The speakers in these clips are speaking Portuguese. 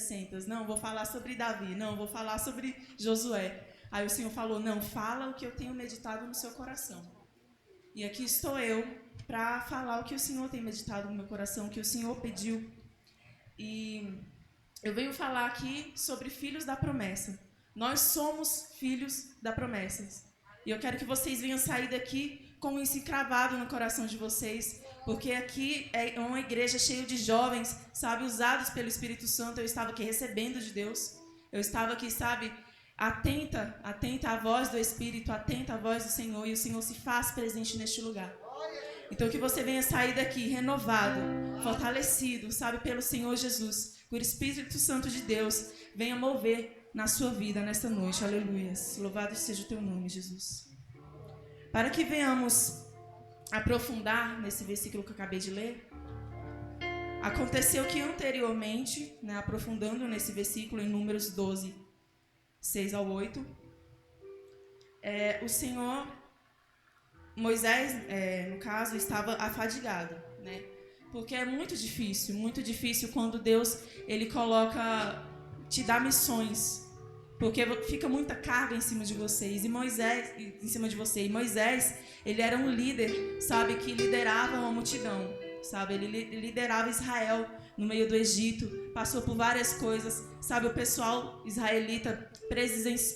60. Não, vou falar sobre Davi. Não, vou falar sobre Josué. Aí o Senhor falou, não, fala o que eu tenho meditado no seu coração. E aqui estou eu para falar o que o Senhor tem meditado no meu coração, o que o Senhor pediu. E eu venho falar aqui sobre filhos da promessa. Nós somos filhos da promessa. E eu quero que vocês venham sair daqui com isso encravado no coração de vocês, porque aqui é uma igreja cheia de jovens, sabe, usados pelo Espírito Santo. Eu estava aqui recebendo de Deus. Eu estava aqui, sabe, atenta à voz do Espírito, atenta à voz do Senhor, e o Senhor se faz presente neste lugar. Então que você venha sair daqui renovado, fortalecido, sabe, pelo Senhor Jesus, que o Espírito Santo de Deus venha mover na sua vida nesta noite. Aleluia. Louvado seja o teu nome, Jesus. Para que venhamos aprofundar nesse versículo que eu acabei de ler, aconteceu que anteriormente, né, aprofundando nesse versículo em Números 12, 6 ao 8, o Senhor, Moisés, no caso, estava afadigado, né? Porque é muito difícil quando Deus ele te dá missões, porque fica muita carga em cima de vocês, e Moisés, ele era um líder, sabe, que liderava uma multidão, sabe, ele liderava Israel no meio do Egito, passou por várias coisas, sabe, o pessoal israelita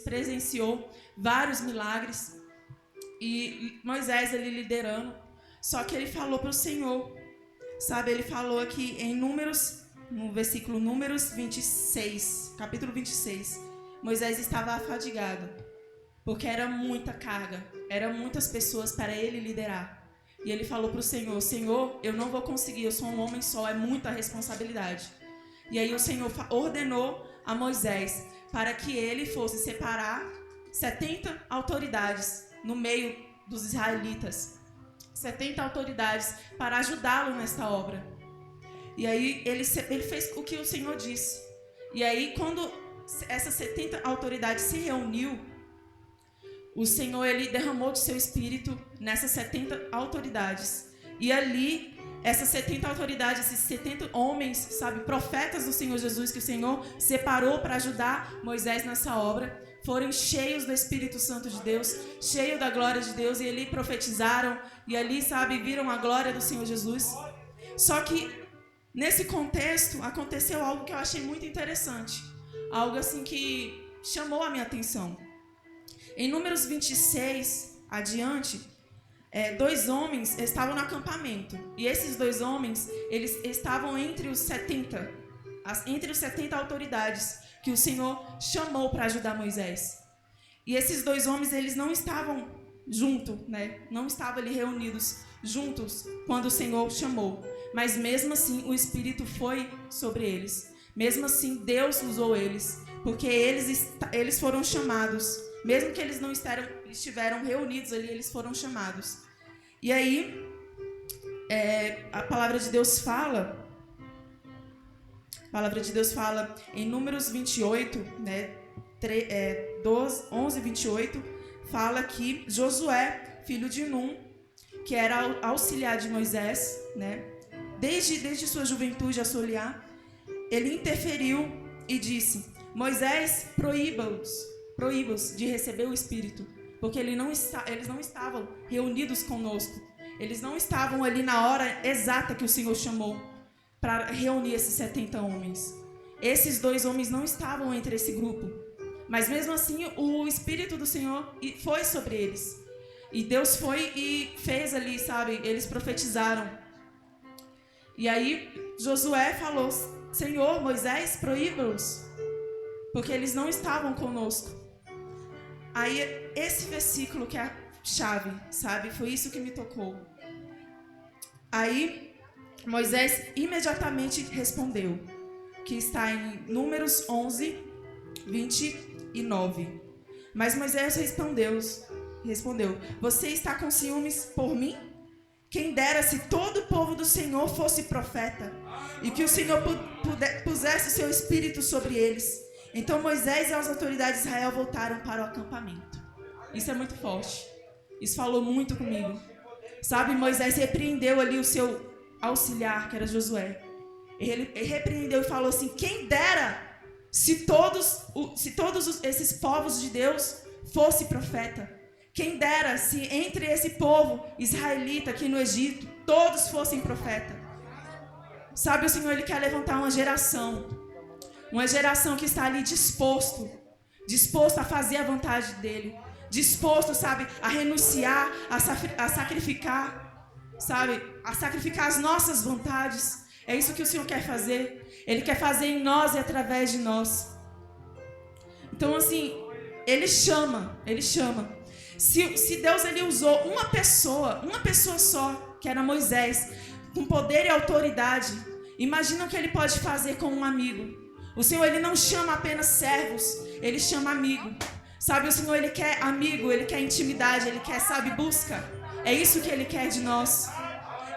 presenciou vários milagres, e Moisés, ele liderando, só que ele falou para o Senhor, sabe, ele falou aqui em Números, no versículo Números 26, capítulo 26, Moisés estava afadigado, porque era muita carga, eram muitas pessoas para ele liderar. E ele falou para o Senhor, Senhor, eu não vou conseguir, eu sou um homem só, é muita responsabilidade. E aí o Senhor ordenou a Moisés para que ele fosse separar 70 autoridades no meio dos israelitas. 70 autoridades para ajudá-lo nesta obra. E aí ele fez o que o Senhor disse. E aí quando essas 70 autoridades se reuniu, o Senhor ele derramou de seu espírito nessas 70 autoridades. E ali, essas 70 autoridades, esses 70 homens, sabe, profetas do Senhor Jesus, que o Senhor separou para ajudar Moisés nessa obra, foram cheios do Espírito Santo de Deus, cheios da glória de Deus, e ali profetizaram, e ali, sabe, viram a glória do Senhor Jesus. Só que, nesse contexto, aconteceu algo que eu achei muito interessante. Algo assim que chamou a minha atenção. Em Números 26, adiante, 2 homens estavam no acampamento. E esses 2 homens, eles estavam entre os 70 autoridades que o Senhor chamou para ajudar Moisés. E esses 2 homens, eles não estavam juntos, né? Não estavam ali reunidos juntos quando o Senhor chamou. Mas mesmo assim, o Espírito foi sobre eles. Mesmo assim, Deus usou eles, porque eles foram chamados. Mesmo que eles não estiveram reunidos ali, eles foram chamados. E aí, a palavra de Deus fala em Números 28, né, 11, 28, fala que Josué, filho de Num, que era auxiliar de Moisés, né, desde sua juventude auxiliar, ele interferiu e disse, Moisés, proíba-os de receber o Espírito, porque eles não estavam reunidos conosco, eles não estavam ali na hora exata que o Senhor chamou para reunir esses 70 homens. Esses 2 homens não estavam entre esse grupo, mas mesmo assim o Espírito do Senhor foi sobre eles, e Deus foi e fez ali, sabe, eles profetizaram. E aí Josué falou, Senhor, Moisés, proíba-os, porque eles não estavam conosco. Aí, esse versículo que é a chave, sabe? Foi isso que me tocou. Aí, Moisés imediatamente respondeu, que está em Números 11, 29. Mas Moisés respondeu, você está com ciúmes por mim? Quem dera se todo o povo do Senhor fosse profeta, e que o Senhor pusesse o seu espírito sobre eles. Então Moisés e as autoridades de Israel voltaram para o acampamento. Isso é muito forte. Isso falou muito comigo. Sabe, Moisés repreendeu ali o seu auxiliar, que era Josué. Ele repreendeu e falou assim, quem dera Se todos esses povos de Deus fossem profeta, quem dera se entre esse povo israelita aqui no Egito, todos fossem profeta. Sabe, o Senhor, Ele quer levantar uma geração que está ali disposto a fazer a vontade dEle, disposto, sabe, a renunciar, a sacrificar, sabe, a sacrificar as nossas vontades. É isso que o Senhor quer fazer. Ele quer fazer em nós e através de nós. Então, assim, Ele chama. Se Deus ele usou uma pessoa só, que era Moisés, com poder e autoridade, imagina o que Ele pode fazer com um amigo. O Senhor, Ele não chama apenas servos, Ele chama amigo. Sabe, o Senhor, Ele quer amigo, Ele quer intimidade, Ele quer, sabe, busca. É isso que Ele quer de nós.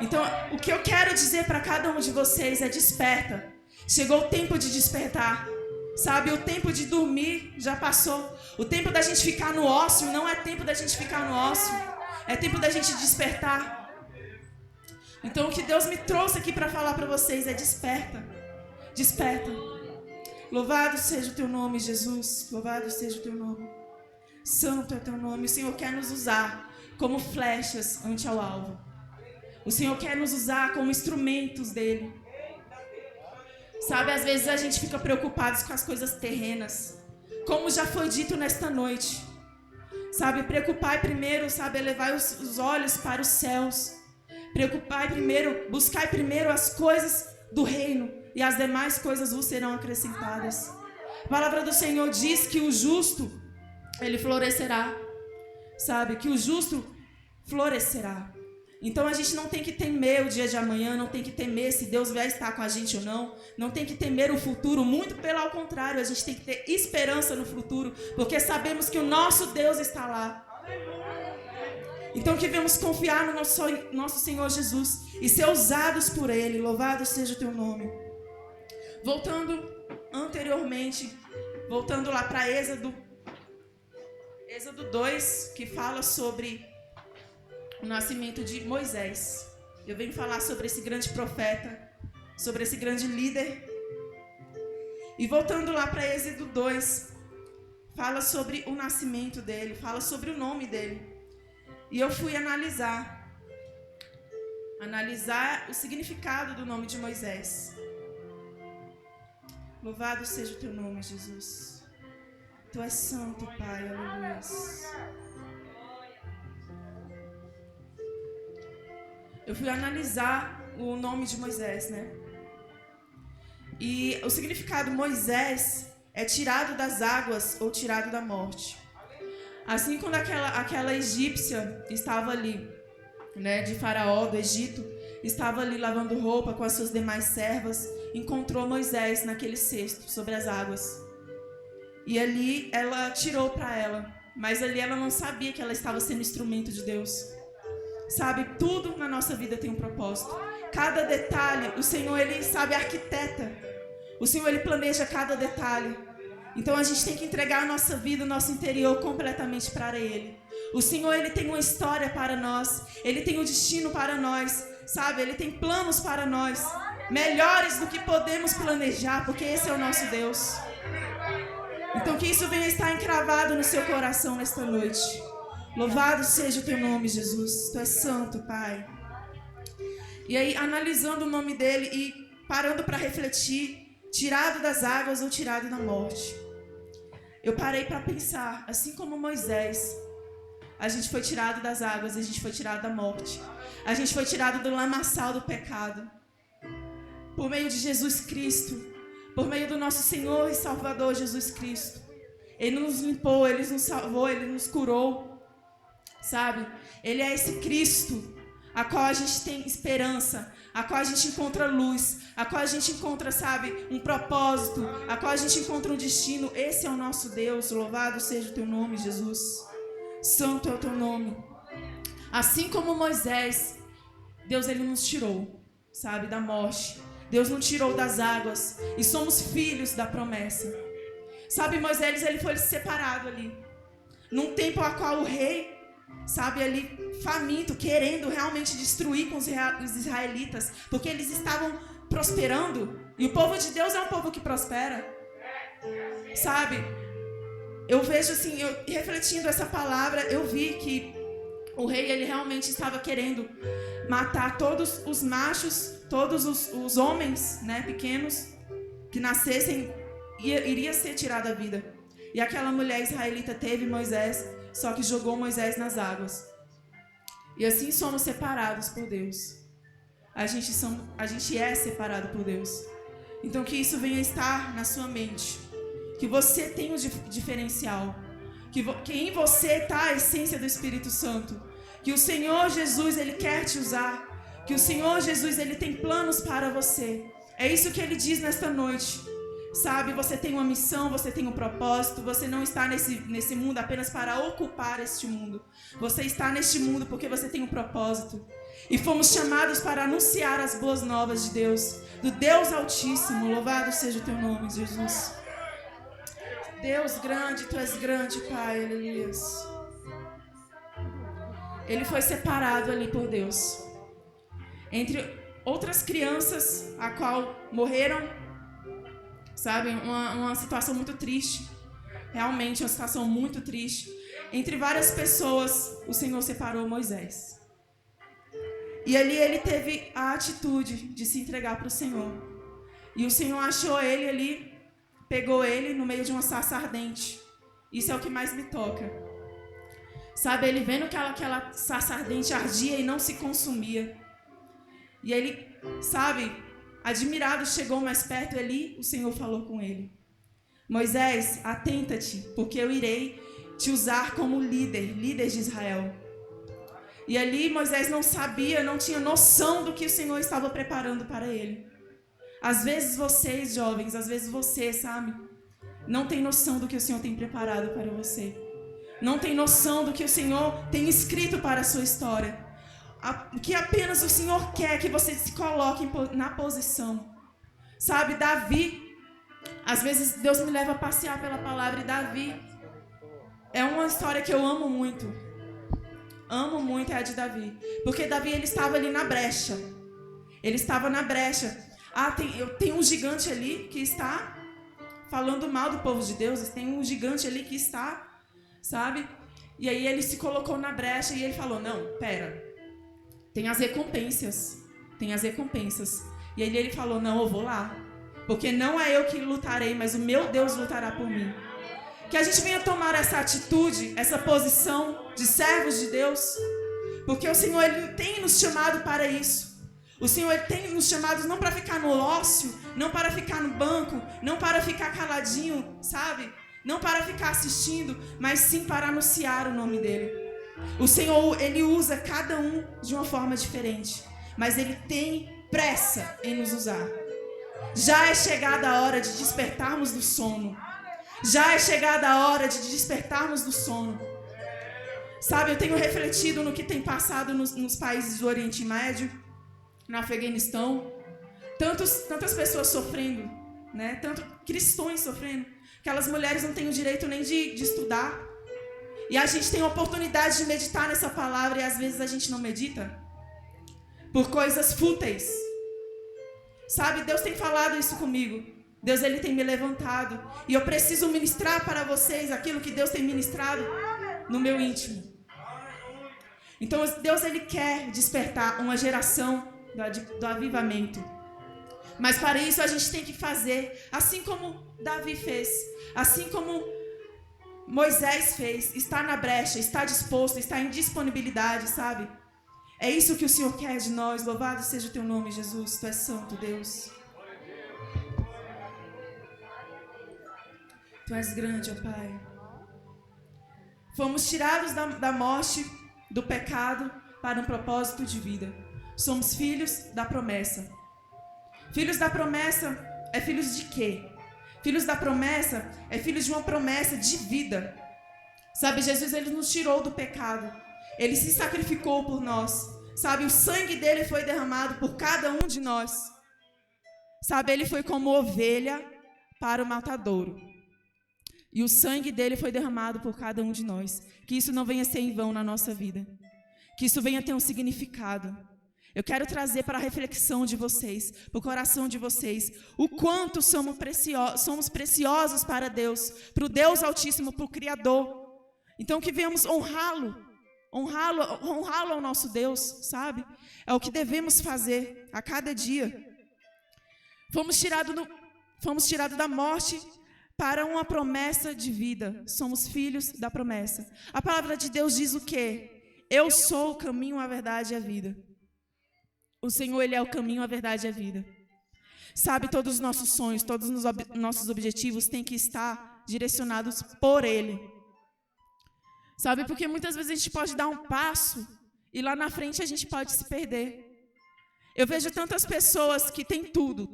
Então, o que eu quero dizer para cada um de vocês é: desperta. Chegou o tempo de despertar. Sabe, o tempo de dormir já passou. O tempo da gente ficar no ócio não é tempo da gente ficar no ócio. É tempo da gente despertar. Então, o que Deus me trouxe aqui para falar para vocês é: desperta. Desperta. Louvado seja o teu nome, Jesus. Louvado seja o teu nome. Santo é o teu nome. O Senhor quer nos usar como flechas ante ao alvo. O Senhor quer nos usar como instrumentos dEle. Sabe, às vezes a gente fica preocupado com as coisas terrenas. Como já foi dito nesta noite. Sabe, preocupar primeiro, sabe, elevar os olhos para os céus. Preocupar primeiro, buscar primeiro as coisas do reino. E as demais coisas vos serão acrescentadas. A palavra do Senhor diz que o justo, ele florescerá. Sabe, que o justo florescerá. Então a gente não tem que temer o dia de amanhã, não tem que temer se Deus vai estar com a gente ou não. Não tem que temer o futuro, muito pelo contrário, a gente tem que ter esperança no futuro, porque sabemos que o nosso Deus está lá. Então que devemos confiar no nosso Senhor Jesus e ser usados por Ele. Louvado seja o teu nome. Voltando lá para Êxodo 2, que fala sobre o nascimento de Moisés. Eu venho falar sobre esse grande profeta, sobre esse grande líder. E voltando lá para Êxodo 2, fala sobre o nascimento dele, fala sobre o nome dele. E eu fui analisar o significado do nome de Moisés. Louvado seja o teu nome, Jesus. Tu és santo, Pai, aleluia. Eu fui analisar o nome de Moisés, né? E o significado Moisés é tirado das águas ou tirado da morte. Assim, quando aquela egípcia estava ali, né, de Faraó, do Egito, estava ali lavando roupa com as suas demais servas, encontrou Moisés naquele cesto sobre as águas. E ali ela tirou para ela, mas ali ela não sabia que ela estava sendo instrumento de Deus. Sabe, tudo na nossa vida tem um propósito. Cada detalhe, o Senhor, Ele sabe, arquiteta. O Senhor, Ele planeja cada detalhe. Então a gente tem que entregar a nossa vida, o nosso interior completamente para Ele. O Senhor, Ele tem uma história para nós. Ele tem um destino para nós. Sabe, Ele tem planos para nós. Melhores do que podemos planejar, porque esse é o nosso Deus. Então que isso venha estar encravado no seu coração nesta noite. Louvado seja o teu nome, Jesus. Tu és santo, Pai. E aí, analisando o nome dele e parando para refletir, tirado das águas ou tirado da morte. Eu parei para pensar, assim como Moisés, a gente foi tirado das águas, a gente foi tirado da morte. A gente foi tirado do lamaçal do pecado. Por meio de Jesus Cristo, por meio do nosso Senhor e Salvador Jesus Cristo. Ele nos limpou, Ele nos salvou, Ele nos curou. Sabe? Ele é esse Cristo, a qual a gente tem esperança, a qual a gente encontra luz, a qual a gente encontra, sabe, um propósito, a qual a gente encontra um destino. Esse é o nosso Deus. Louvado seja o teu nome, Jesus. Santo é o teu nome. Assim como Moisés, Deus, Ele nos tirou, sabe, da morte. Deus nos tirou das águas e somos filhos da promessa. Sabe, Moisés, ele foi separado ali, num tempo a qual o rei, sabe, ali faminto, querendo realmente destruir com os israelitas, porque eles estavam prosperando, e o povo de Deus é um povo que prospera. Sabe? Eu vejo assim, refletindo essa palavra, eu vi que o rei, ele realmente estava querendo matar todos os machos, todos os homens, né, pequenos, que nascessem, iria ser tirada a vida. E aquela mulher israelita teve Moisés, só que jogou Moisés nas águas. E assim somos separados por Deus. A gente é separado por Deus. Então que isso venha estar na sua mente. Que você tem um diferencial. Que em você está a essência do Espírito Santo. Que o Senhor Jesus, Ele quer te usar. Que o Senhor Jesus, Ele tem planos para você. É isso que Ele diz nesta noite. Sabe, você tem uma missão, você tem um propósito. Você não está nesse mundo apenas para ocupar este mundo. Você está neste mundo porque você tem um propósito. E fomos chamados para anunciar as boas novas de Deus. Do Deus Altíssimo. Louvado seja o teu nome, Jesus. Deus grande, tu és grande, Pai, aleluia. Ele foi separado ali por Deus. Entre outras crianças, a qual morreram, sabe, uma situação muito triste. Realmente uma situação muito triste. Entre várias pessoas, o Senhor separou Moisés. E ali ele teve a atitude de se entregar para o Senhor. E o Senhor achou ele ali, pegou ele no meio de uma sarça ardente. Isso é o que mais me toca. Sabe, ele vendo que aquela sarça ardente ardia e não se consumia. E ele, sabe, admirado, chegou mais perto ali, o Senhor falou com ele. Moisés, atenta-te, porque eu irei te usar como líder de Israel. E ali Moisés não sabia, não tinha noção do que o Senhor estava preparando para ele. Às vezes vocês, jovens, às vezes você, sabe, não tem noção do que o Senhor tem preparado para você. Não tem noção do que o Senhor tem escrito para a sua história. Que apenas o Senhor quer que você se coloque na posição. Sabe, Davi, às vezes Deus me leva a passear pela palavra, e Davi é uma história que eu amo muito. Amo muito, é a de Davi. Porque Davi, ele estava ali na brecha. Ele estava na brecha. Tem um gigante ali que está falando mal do povo de Deus. Tem um gigante ali que está, sabe? E aí ele se colocou na brecha e ele falou, não, pera. Tem as recompensas. E aí ele falou, não, eu vou lá. Porque não é eu que lutarei, mas o meu Deus lutará por mim. Que a gente venha tomar essa atitude, essa posição de servos de Deus. Porque o Senhor, Ele tem nos chamado para isso. O Senhor, Ele tem nos chamado não para ficar no ócio, não para ficar no banco, não para ficar caladinho, sabe? Não para ficar assistindo, mas sim para anunciar o nome dEle. O Senhor, Ele usa cada um de uma forma diferente. Mas Ele tem pressa em nos usar. Já é chegada a hora de despertarmos do sono. Já é chegada a hora de despertarmos do sono. Sabe, eu tenho refletido no que tem passado nos países do Oriente Médio, no Afeganistão. Tantas pessoas sofrendo, né? Tanto cristãos sofrendo. Aquelas mulheres não têm o direito nem de estudar. E a gente tem a oportunidade de meditar nessa palavra e às vezes a gente não medita. Por coisas fúteis. Sabe, Deus tem falado isso comigo. Deus, Ele tem me levantado. E eu preciso ministrar para vocês aquilo que Deus tem ministrado no meu íntimo. Então, Deus, Ele quer despertar uma geração do avivamento. Mas para isso a gente tem que fazer, assim como Davi fez, assim como Moisés fez, estar na brecha, estar disposto, estar em disponibilidade, sabe? É isso que o Senhor quer de nós. Louvado seja o teu nome, Jesus. Tu és santo, Deus. Tu és grande, ó Pai. Fomos tirados da morte, do pecado, para um propósito de vida. Somos filhos da promessa. Filhos da promessa é filhos de quê? Filhos da promessa é filhos de uma promessa de vida. Sabe, Jesus, Ele nos tirou do pecado. Ele se sacrificou por nós. Sabe, o sangue dele foi derramado por cada um de nós. Sabe, ele foi como ovelha para o matadouro. E o sangue dele foi derramado por cada um de nós. Que isso não venha ser em vão na nossa vida. Que isso venha ter um significado. Eu quero trazer para a reflexão de vocês, para o coração de vocês, o quanto somos preciosos para Deus, para o Deus Altíssimo, para o Criador. Então, que venhamos honrá-lo ao nosso Deus, sabe? É o que devemos fazer a cada dia. Fomos tirados da morte para uma promessa de vida. Somos filhos da promessa. A palavra de Deus diz o quê? Eu sou o caminho, a verdade e a vida. O Senhor, Ele é o caminho, a verdade e a vida. Sabe, todos os nossos sonhos, todos os nossos objetivos têm que estar direcionados por Ele. Sabe, porque muitas vezes a gente pode dar um passo e lá na frente a gente pode se perder. Eu vejo tantas pessoas que têm tudo.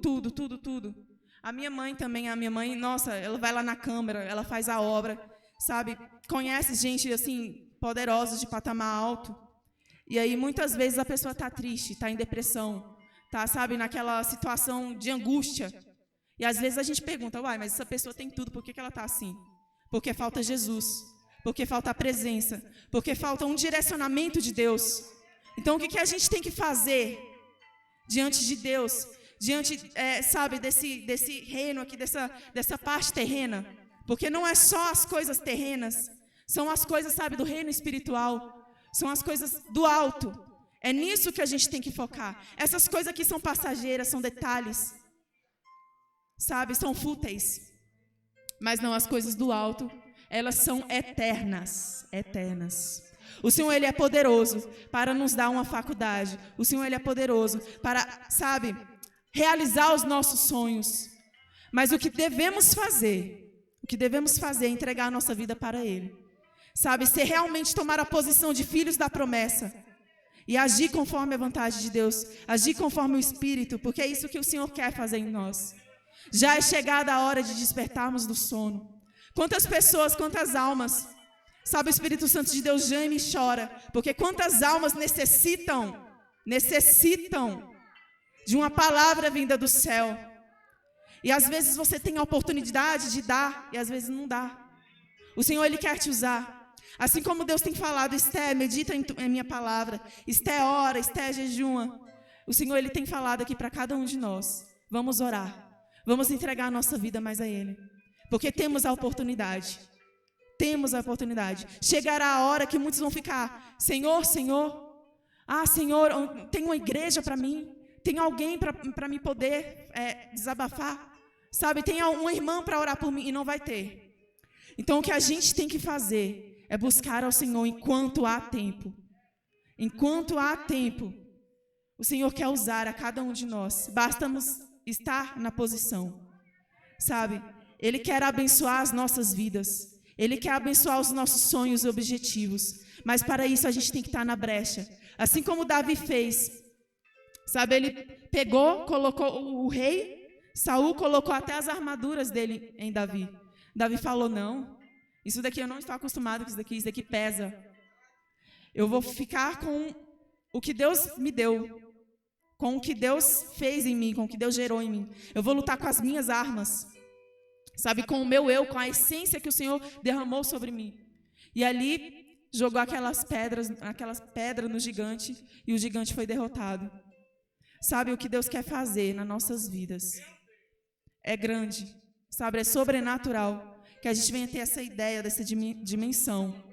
A minha mãe também, nossa, ela vai lá na Câmara, ela faz a obra, sabe? Conhece gente, assim, poderosa, de patamar alto. E aí, muitas vezes, a pessoa está triste, está em depressão, está, sabe, naquela situação de angústia. E, às vezes, a gente pergunta, uai, mas essa pessoa tem tudo, por que ela está assim? Porque falta Jesus, porque falta a presença, porque falta um direcionamento de Deus. Então, o que a gente tem que fazer diante de Deus, diante, sabe, desse reino aqui, dessa parte terrena? Porque não é só as coisas terrenas, são as coisas, sabe, do reino espiritual. São as coisas do alto. É nisso que a gente tem que focar. Essas coisas aqui são passageiras, são detalhes. Sabe, são fúteis. Mas não, as coisas do alto, elas são eternas. Eternas. O Senhor, Ele é poderoso para nos dar uma faculdade. O Senhor, Ele é poderoso para, sabe, realizar os nossos sonhos. Mas o que devemos fazer é entregar a nossa vida para Ele. Sabe, ser realmente tomar a posição de filhos da promessa e agir conforme a vontade de Deus, agir conforme o Espírito, porque é isso que o Senhor quer fazer em nós. Já é chegada a hora de despertarmos do sono. Quantas pessoas, quantas almas, sabe, o Espírito Santo de Deus geme e chora, porque quantas almas necessitam de uma palavra vinda do céu. E às vezes você tem a oportunidade de dar, e às vezes não dá. O Senhor, Ele quer te usar. Assim como Deus tem falado, Esté, medita em minha palavra. Esté, ora, Esté, jejuma. O Senhor, Ele tem falado aqui para cada um de nós. Vamos orar. Vamos entregar a nossa vida mais a Ele. Porque temos a oportunidade. Temos a oportunidade. Chegará a hora que muitos vão ficar, Senhor, Senhor. Ah, Senhor, tem uma igreja para mim. Tem alguém para me poder desabafar. Sabe, tem uma irmã para orar por mim e não vai ter. Então, o que a gente tem que fazer é buscar ao Senhor enquanto há tempo. Enquanto há tempo, o Senhor quer usar a cada um de nós. Basta-nos estar na posição. Sabe? Ele quer abençoar as nossas vidas. Ele quer abençoar os nossos sonhos e objetivos. Mas para isso a gente tem que estar na brecha. Assim como Davi fez. Sabe? Ele pegou, colocou o rei, Saul colocou até as armaduras dele em Davi. Davi falou, não, isso daqui eu não estou acostumado com isso daqui pesa. Eu vou ficar com o que Deus me deu, com o que Deus fez em mim, com o que Deus gerou em mim. Eu vou lutar com as minhas armas, sabe, com o meu eu, com a essência que o Senhor derramou sobre mim. E ali jogou aquelas pedras no gigante, e o gigante foi derrotado. Sabe, o que Deus quer fazer nas nossas vidas é grande. Sabe, é sobrenatural que a gente venha ter essa ideia, dessa dimensão.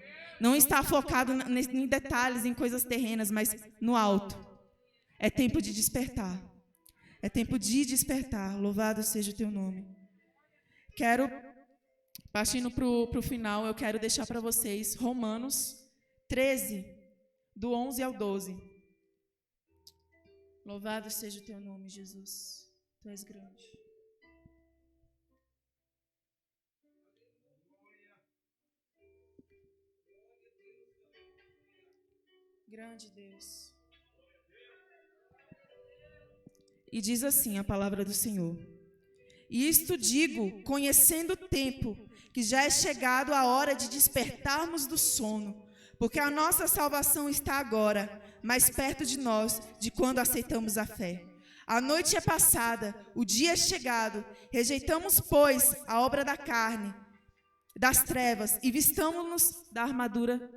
Não estar focado em detalhes, em coisas terrenas, mas no alto. É tempo de despertar. É tempo de despertar. Louvado seja o teu nome. Partindo para o final, eu quero deixar para vocês Romanos 13, do 11 ao 12. Louvado seja o teu nome, Jesus. Tu és grande. Grande Deus. E diz assim a palavra do Senhor. E isto digo, conhecendo o tempo, que já é chegado a hora de despertarmos do sono, porque a nossa salvação está agora, mais perto de nós, de quando aceitamos a fé. A noite é passada, o dia é chegado, rejeitamos, pois, a obra da carne, das trevas, e vistamo-nos da armadura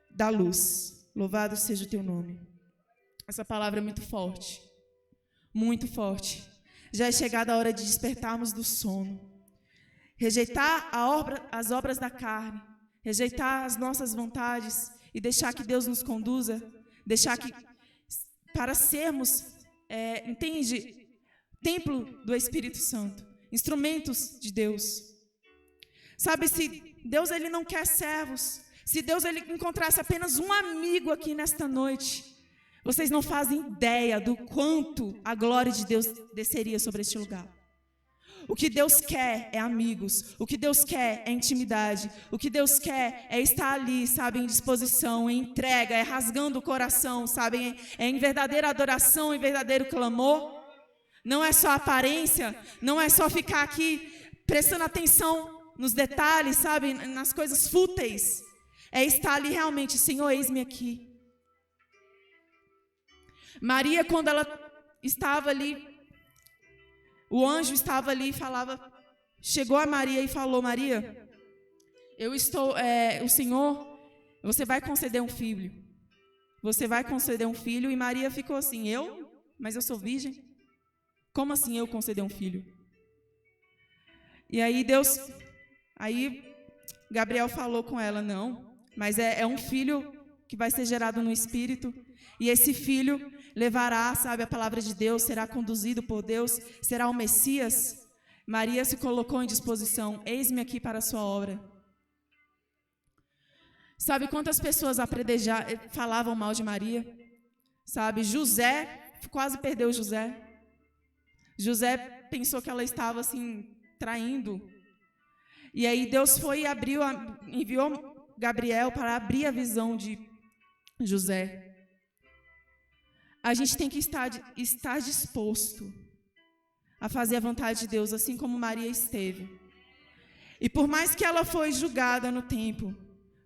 da luz. Louvado seja o teu nome. Essa palavra é muito forte. Muito forte. Já é chegada a hora de despertarmos do sono. Rejeitar as obras da carne. Rejeitar as nossas vontades e deixar que Deus nos conduza. Deixar que, para sermos, entende? Templo do Espírito Santo. Instrumentos de Deus. Sabe, se Deus ele não quer servos, se Deus ele encontrasse apenas um amigo aqui nesta noite, vocês não fazem ideia do quanto a glória de Deus desceria sobre este lugar. O que Deus quer é amigos, o que Deus quer é intimidade, o que Deus quer é estar ali, sabe, em disposição, em entrega, é rasgando o coração, sabe, é em verdadeira adoração, em verdadeiro clamor. Não é só aparência, não é só ficar aqui prestando atenção nos detalhes, sabe, nas coisas fúteis. É estar ali realmente, Senhor, eis-me aqui. Maria, quando ela estava ali, o anjo estava ali e falava, chegou a Maria e falou, Maria, o Senhor, você vai conceder um filho. Você vai conceder um filho. E Maria ficou assim, mas eu sou virgem? Como assim eu conceder um filho? E aí Gabriel falou com ela, não, mas é um filho que vai ser gerado no Espírito, e esse filho levará, sabe, a palavra de Deus, será conduzido por Deus, será o Messias. Maria se colocou em disposição, eis-me aqui para a sua obra. Sabe quantas pessoas falavam mal de Maria? Sabe, José, quase perdeu José. José pensou que ela estava assim, traindo. E aí Deus foi e enviou Gabriel para abrir a visão de José. A gente tem que estar disposto a fazer a vontade de Deus, assim como Maria esteve. E por mais que ela foi julgada no tempo,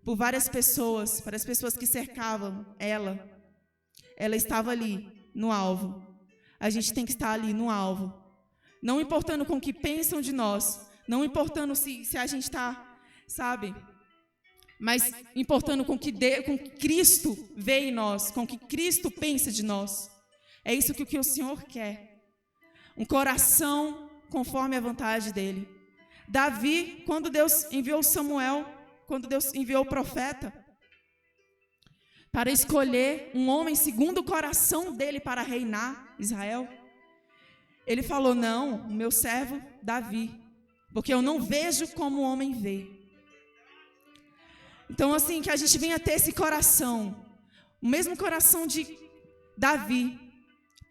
por várias pessoas, para as pessoas que cercavam ela estava ali, no alvo. A gente tem que estar ali, no alvo. Não importando com o que pensam de nós, não importando se a gente está, sabe, mas importando com o que Cristo vê em nós, com o que Cristo pensa de nós. É isso que o Senhor quer. Um coração conforme a vontade dEle. Davi, quando Deus enviou Samuel, quando Deus enviou o profeta, para escolher um homem segundo o coração dele para reinar Israel, ele falou, não, o meu servo Davi, porque eu não vejo como o homem vê. Então, assim, que a gente venha ter esse coração, o mesmo coração de Davi,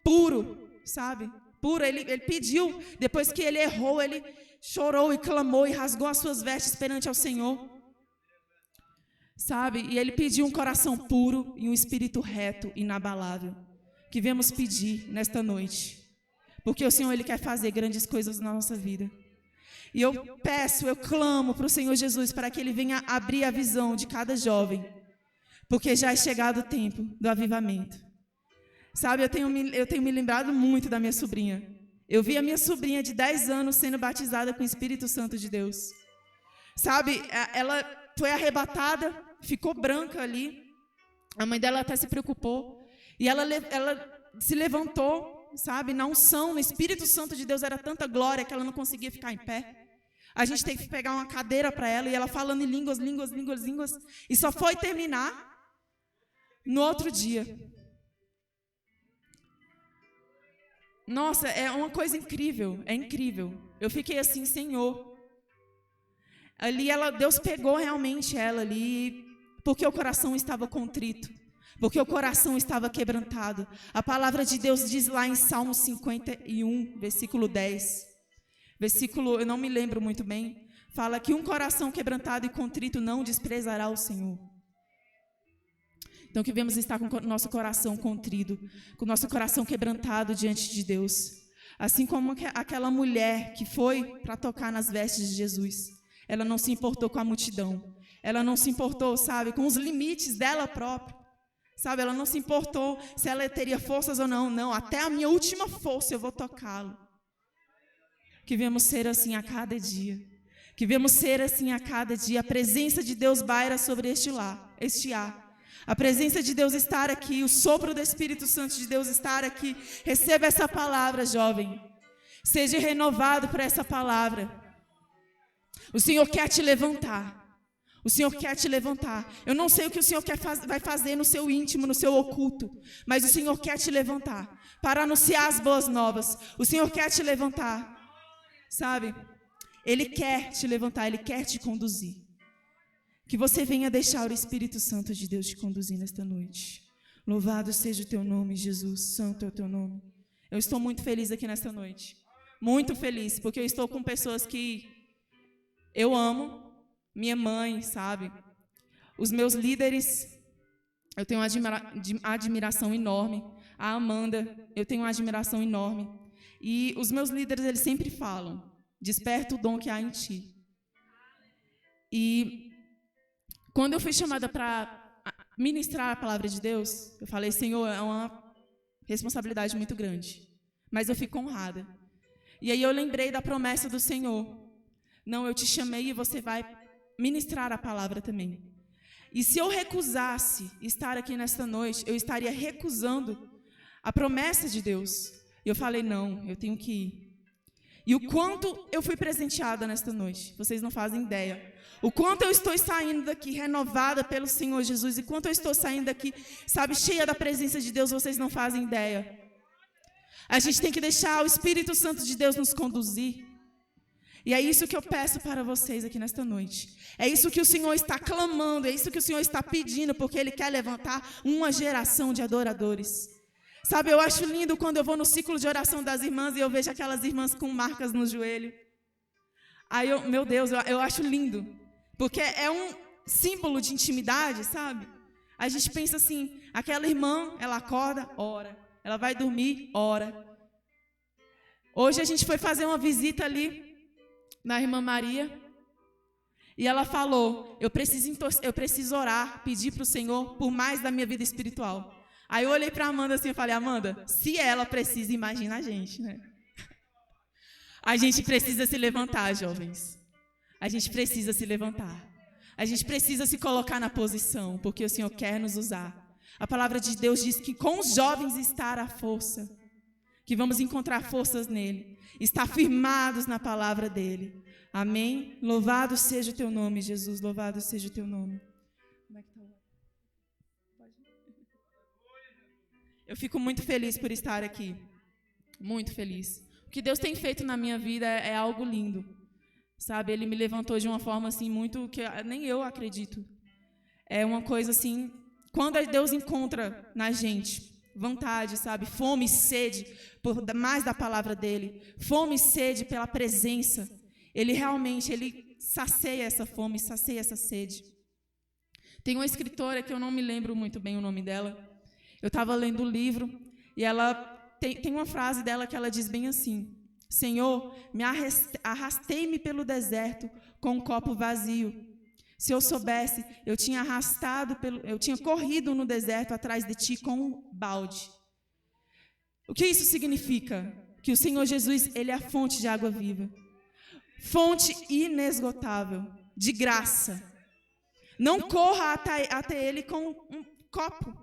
puro, sabe? Puro, ele pediu, depois que ele errou, ele chorou e clamou e rasgou as suas vestes perante ao Senhor. Sabe? E ele pediu um coração puro e um espírito reto, inabalável, que viemos pedir nesta noite. Porque o Senhor, Ele quer fazer grandes coisas na nossa vida. E eu clamo para o Senhor Jesus, para que Ele venha abrir a visão de cada jovem. Porque já é chegado o tempo do avivamento. Sabe, eu tenho me lembrado muito da minha sobrinha. Eu vi a minha sobrinha de 10 anos sendo batizada com o Espírito Santo de Deus. Sabe, ela foi arrebatada, ficou branca ali. A mãe dela até se preocupou. E ela se levantou, sabe, na unção, no Espírito Santo de Deus, era tanta glória que ela não conseguia ficar em pé. A gente teve que pegar uma cadeira para ela e ela falando em línguas. E só foi terminar no outro dia. Nossa, é uma coisa incrível, é incrível. Eu fiquei assim, Senhor. Ali Deus pegou realmente ela ali, porque o coração estava contrito, porque o coração estava quebrantado. A palavra de Deus diz lá em Salmo 51, versículo 10, eu não me lembro muito bem, fala que um coração quebrantado e contrito não desprezará o Senhor. Então que devemos estar com o nosso coração contrito, com o nosso coração quebrantado diante de Deus. Assim como aquela mulher que foi para tocar nas vestes de Jesus. Ela não se importou com a multidão. Ela não se importou, sabe, com os limites dela própria. Sabe, ela não se importou se ela teria forças ou não. Não, até a minha última força eu vou tocá-lo. Que venhamos ser assim a cada dia. Que venhamos ser assim a cada dia. A presença de Deus baira sobre este ar. A presença de Deus estar aqui, o sopro do Espírito Santo de Deus estar aqui. Receba essa palavra, jovem. Seja renovado por essa palavra. O Senhor quer te levantar. O Senhor quer te levantar. Eu não sei o que o Senhor vai fazer no seu íntimo, no seu oculto, mas o Senhor quer te levantar para anunciar as boas novas. O Senhor quer te levantar, sabe? Ele quer te levantar, Ele quer te conduzir. Que você venha deixar o Espírito Santo de Deus te conduzir nesta noite. Louvado seja o teu nome, Jesus. Santo é o teu nome. Eu estou muito feliz aqui nesta noite. Muito feliz, porque eu estou com pessoas que eu amo. Minha mãe, sabe? Os meus líderes, eu tenho uma admiração enorme. A Amanda, eu tenho uma admiração enorme. E os meus líderes, eles sempre falam, desperta o dom que há em ti. E quando eu fui chamada para ministrar a palavra de Deus, eu falei, Senhor, é uma responsabilidade muito grande. Mas eu fico honrada. E aí eu lembrei da promessa do Senhor. Não, eu te chamei e você vai ministrar a palavra também. E se eu recusasse estar aqui nesta noite, eu estaria recusando a promessa de Deus. E eu falei, não, eu tenho que ir. E o quanto eu fui presenteada nesta noite, vocês não fazem ideia. O quanto eu estou saindo daqui renovada pelo Senhor Jesus, e quanto eu estou saindo daqui, sabe, cheia da presença de Deus, vocês não fazem ideia. A gente tem que deixar o Espírito Santo de Deus nos conduzir. E é isso que eu peço para vocês aqui nesta noite. É isso que o Senhor está clamando, é isso que o Senhor está pedindo, porque Ele quer levantar uma geração de adoradores. Sabe, eu acho lindo quando eu vou no ciclo de oração das irmãs e eu vejo aquelas irmãs com marcas no joelho. Aí, meu Deus, eu acho lindo, porque é um símbolo de intimidade, sabe? A gente pensa assim, aquela irmã, ela acorda, ora. Ela vai dormir, ora. Hoje a gente foi fazer uma visita ali na irmã Maria, e ela falou, eu preciso orar, pedir para o Senhor por mais da minha vida espiritual. Aí eu olhei para a Amanda assim e falei, Amanda, se ela precisa, imagina a gente, né? A gente precisa se levantar, jovens. A gente precisa se levantar. A gente precisa se colocar na posição, porque o Senhor quer nos usar. A palavra de Deus diz que com os jovens está a força, que vamos encontrar forças nele, estar firmados na palavra dele. Amém? Louvado seja o teu nome, Jesus, louvado seja o teu nome. Como é que tá? Eu fico muito feliz por estar aqui, muito feliz. O que Deus tem feito na minha vida é algo lindo, sabe? Ele me levantou de uma forma assim muito que nem eu acredito. É uma coisa assim, quando Deus encontra na gente vontade, sabe? Fome e sede por mais da palavra dele. Fome e sede pela presença. Ele realmente, ele sacia essa fome, sacia essa sede. Tem uma escritora que eu não me lembro muito bem o nome dela. Eu estava lendo o livro e ela tem uma frase dela que ela diz bem assim: Senhor, arrastei-me pelo deserto com um copo vazio. Se eu soubesse, eu tinha corrido no deserto atrás de ti com um balde. O que isso significa? Que o Senhor Jesus, ele é a fonte de água viva. Fonte inesgotável, de graça. Não corra até ele com um copo.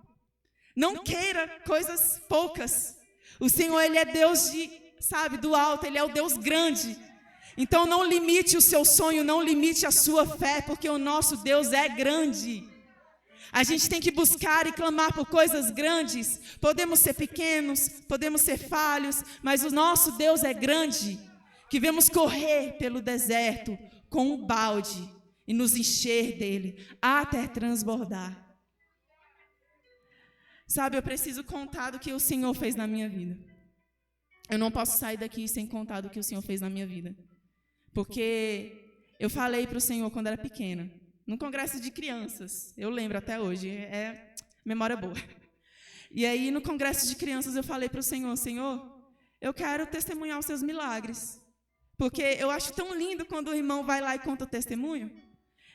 Não queira coisas poucas. O Senhor, ele é Deus do alto, ele é o Deus grande. Então não limite o seu sonho, não limite a sua fé, porque o nosso Deus é grande. A gente tem que buscar e clamar por coisas grandes. Podemos ser pequenos, podemos ser falhos, mas o nosso Deus é grande. Que vemos correr pelo deserto com um balde e nos encher dele até transbordar. Sabe, eu preciso contar do que o Senhor fez na minha vida. Eu não posso sair daqui sem contar do que o Senhor fez na minha vida. Porque eu falei para o Senhor quando era pequena, num congresso de crianças, eu lembro até hoje, é memória boa. E aí, no congresso de crianças, eu falei para o Senhor, Senhor, eu quero testemunhar os seus milagres. Porque eu acho tão lindo quando o irmão vai lá e conta o testemunho.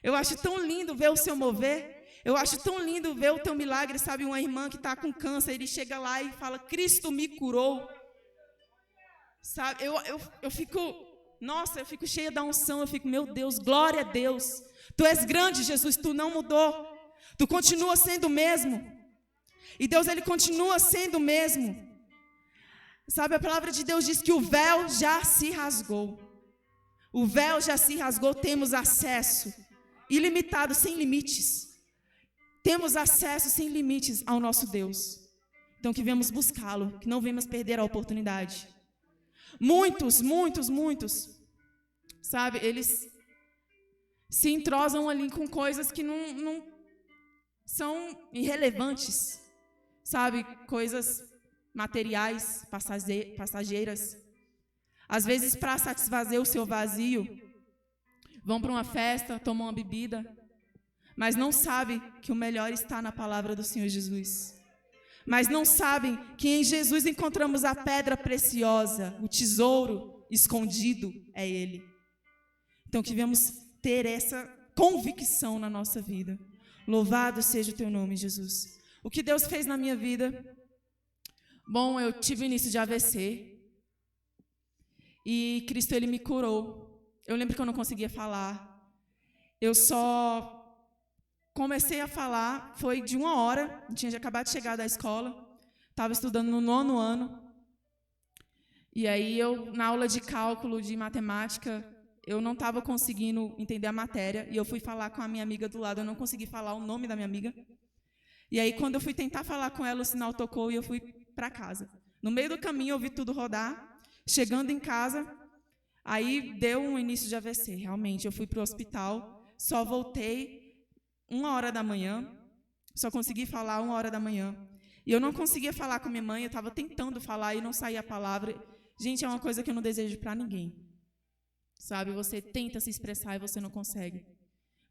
Eu acho tão lindo ver o seu mover. Eu acho tão lindo ver o teu milagre, sabe? Uma irmã que está com câncer, ele chega lá e fala, Cristo me curou. Sabe? Eu fico cheia da unção, eu fico, meu Deus, glória a Deus. Tu és grande, Jesus, tu não mudou. Tu continua sendo o mesmo. E Deus, Ele continua sendo o mesmo. Sabe, a palavra de Deus diz que o véu já se rasgou. O véu já se rasgou, temos acesso ilimitado, sem limites. Temos acesso sem limites ao nosso Deus. Então que venhamos buscá-lo, que não venhamos perder a oportunidade. Muitos, sabe, eles se entrosam ali com coisas que não são irrelevantes, sabe, coisas materiais, passageiras. Às vezes, para satisfazer o seu vazio, vão para uma festa, tomam uma bebida, mas não sabem que o melhor está na palavra do Senhor Jesus. Mas não sabem que em Jesus encontramos a pedra preciosa, o tesouro escondido é Ele. Então, que venhamos ter essa convicção na nossa vida. Louvado seja o Teu nome, Jesus. O que Deus fez na minha vida? Bom, eu tive o início de AVC e Cristo, Ele me curou. Eu lembro que eu não conseguia falar. Eu só comecei a falar, foi de 1 hora, eu tinha acabado de chegar da escola, estava estudando no 9º ano, e aí eu, na aula de cálculo, de matemática, eu não estava conseguindo entender a matéria, e eu fui falar com a minha amiga do lado, eu não consegui falar o nome da minha amiga, e aí quando eu fui tentar falar com ela, o sinal tocou e eu fui para casa. No meio do caminho eu vi tudo rodar, chegando em casa, aí deu um início de AVC, realmente, eu fui para o hospital, só voltei 1 hora da manhã, só consegui falar 1 hora da manhã. E eu não conseguia falar com minha mãe, eu estava tentando falar e não saía a palavra. Gente, é uma coisa que eu não desejo para ninguém. Sabe, você tenta se expressar e você não consegue.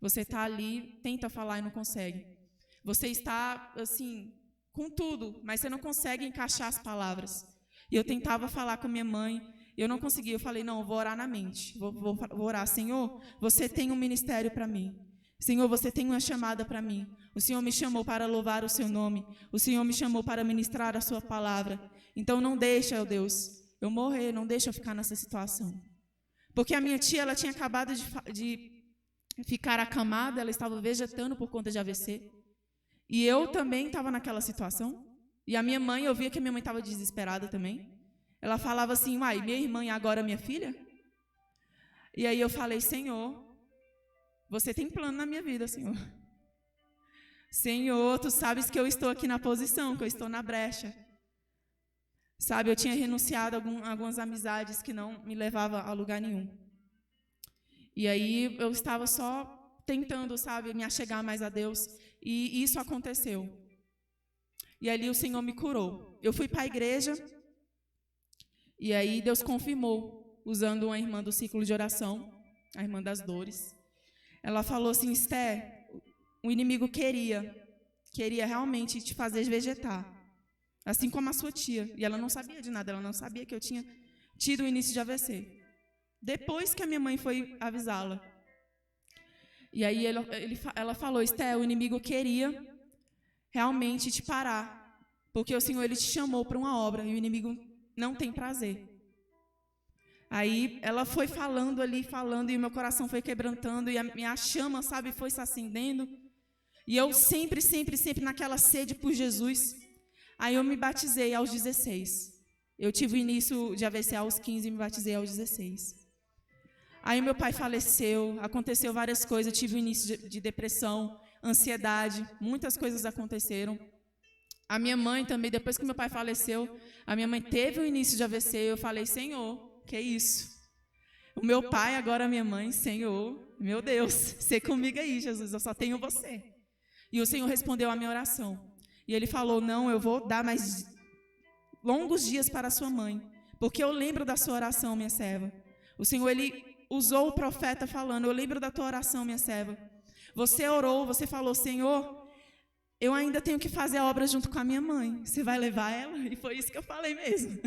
Você está ali, tenta falar e não consegue. Você está, assim, com tudo, mas você não consegue encaixar as palavras. E eu tentava falar com minha mãe, eu não conseguia. Eu falei, não, eu vou orar na mente. Vou orar, Senhor, você tem um ministério para mim. Senhor, você tem uma chamada para mim. O Senhor me chamou para louvar o seu nome. O Senhor me chamou para ministrar a sua palavra. Então não deixa, ó Deus, eu morrer, não deixa eu ficar nessa situação. Porque a minha tia, ela tinha acabado de ficar acamada, ela estava vegetando por conta de AVC. E eu também estava naquela situação. E a minha mãe, eu via que a minha mãe estava desesperada também. Ela falava assim, uai, minha irmã e agora minha filha? E aí eu falei, Senhor, você tem plano na minha vida, Senhor. Senhor, Tu sabes que eu estou aqui na posição, que eu estou na brecha. Sabe, eu tinha renunciado a algumas amizades que não me levavam a lugar nenhum. E aí eu estava só tentando, sabe, me achegar mais a Deus. E isso aconteceu. E ali o Senhor me curou. Eu fui para a igreja. E aí Deus confirmou, usando uma irmã do ciclo de oração, a irmã das dores. Ela falou assim, Esther, o inimigo queria realmente te fazer vegetar, assim como a sua tia. E ela não sabia de nada, ela não sabia que eu tinha tido o início de AVC. Depois que a minha mãe foi avisá-la. E aí ela falou, Esther, o inimigo queria realmente te parar, porque o Senhor, Ele te chamou para uma obra, e o inimigo não tem prazer. Aí ela foi falando ali, e o meu coração foi quebrantando, e a minha chama, sabe, foi se acendendo. E eu sempre naquela sede por Jesus. Aí eu me batizei aos 16. Eu tive o início de AVC aos 15 e me batizei aos 16. Aí meu pai faleceu, aconteceu várias coisas, eu tive o início de depressão, ansiedade, muitas coisas aconteceram. A minha mãe também, depois que meu pai faleceu, a minha mãe teve o início de AVC, eu falei, Senhor, que isso? O meu pai, agora a minha mãe, Senhor, meu Deus, sei comigo aí, Jesus, eu só tenho você. E o Senhor respondeu a minha oração. E Ele falou, não, eu vou dar mais longos dias para a sua mãe, porque eu lembro da sua oração, minha serva. O Senhor, Ele usou o profeta falando, eu lembro da tua oração, minha serva. Você orou, você falou, Senhor, eu ainda tenho que fazer a obra junto com a minha mãe. Você vai levar ela? E foi isso que eu falei mesmo.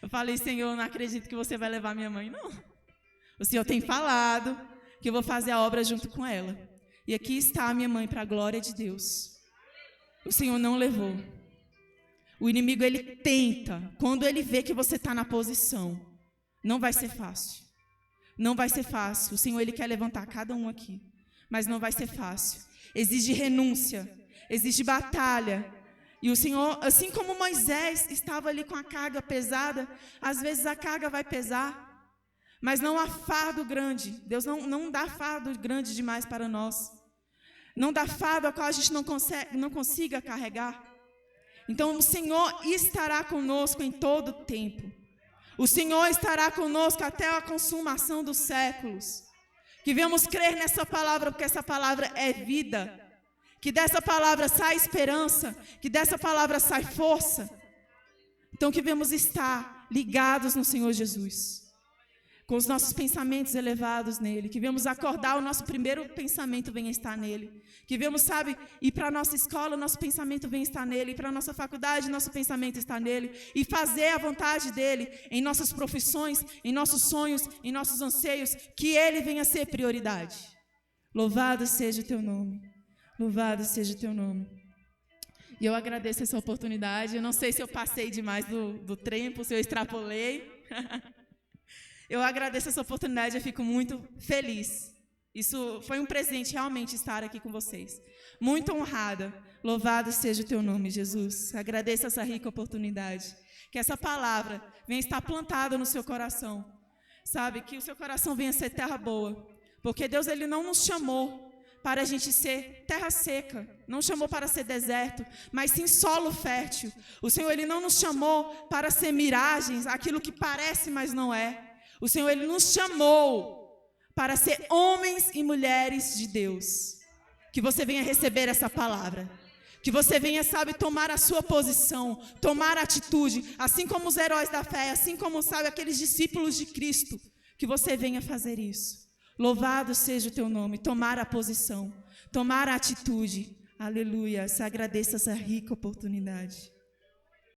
Eu falei, Senhor, eu não acredito que você vai levar minha mãe, não. O Senhor tem falado que eu vou fazer a obra junto com ela. E aqui está a minha mãe para a glória de Deus. O Senhor não levou. O inimigo, ele tenta. Quando ele vê que você está na posição, não vai ser fácil. Não vai ser fácil. O Senhor, Ele quer levantar cada um aqui. mas não vai ser fácil. Exige renúncia, exige batalha. E o Senhor, assim como Moisés estava ali com a carga pesada, às vezes a carga vai pesar, mas não há fardo grande. Deus não dá fardo grande demais para nós. Não dá fardo a qual a gente não consiga carregar. Então o Senhor estará conosco em todo o tempo. O Senhor estará conosco até a consumação dos séculos. Que venhamos crer nessa palavra, porque essa palavra é vida. Que dessa palavra sai esperança, que dessa palavra sai força. Então que venhamos estar ligados no Senhor Jesus, com os nossos pensamentos elevados nele, que venhamos acordar, o nosso primeiro pensamento venha estar nele, que venhamos, ir para a nossa escola, o nosso pensamento venha estar nele, ir para a nossa faculdade, nosso pensamento está nele, e fazer a vontade dele em nossas profissões, em nossos sonhos, em nossos anseios, que ele venha ser prioridade. Louvado seja o teu nome. Louvado seja o teu nome. E eu agradeço essa oportunidade. Eu não sei se eu passei demais do tempo, se eu extrapolei. Eu agradeço essa oportunidade, eu fico muito feliz. Isso foi um presente realmente estar aqui com vocês. Muito honrada. Louvado seja o teu nome, Jesus. Agradeço essa rica oportunidade. Que essa palavra venha estar plantada no seu coração. Que o seu coração venha ser terra boa. Porque Deus, ele não nos chamou para a gente ser terra seca, não chamou para ser deserto, mas sim solo fértil. O Senhor, ele não nos chamou para ser miragens, aquilo que parece, mas não é. O Senhor, ele nos chamou para ser homens e mulheres de Deus. Que você venha receber essa palavra. Que você venha, tomar a sua posição, tomar atitude, assim como os heróis da fé, assim como, aqueles discípulos de Cristo. Que você venha fazer isso. Louvado seja o teu nome, tomar a posição, tomar a atitude. Aleluia, se agradeça essa rica oportunidade.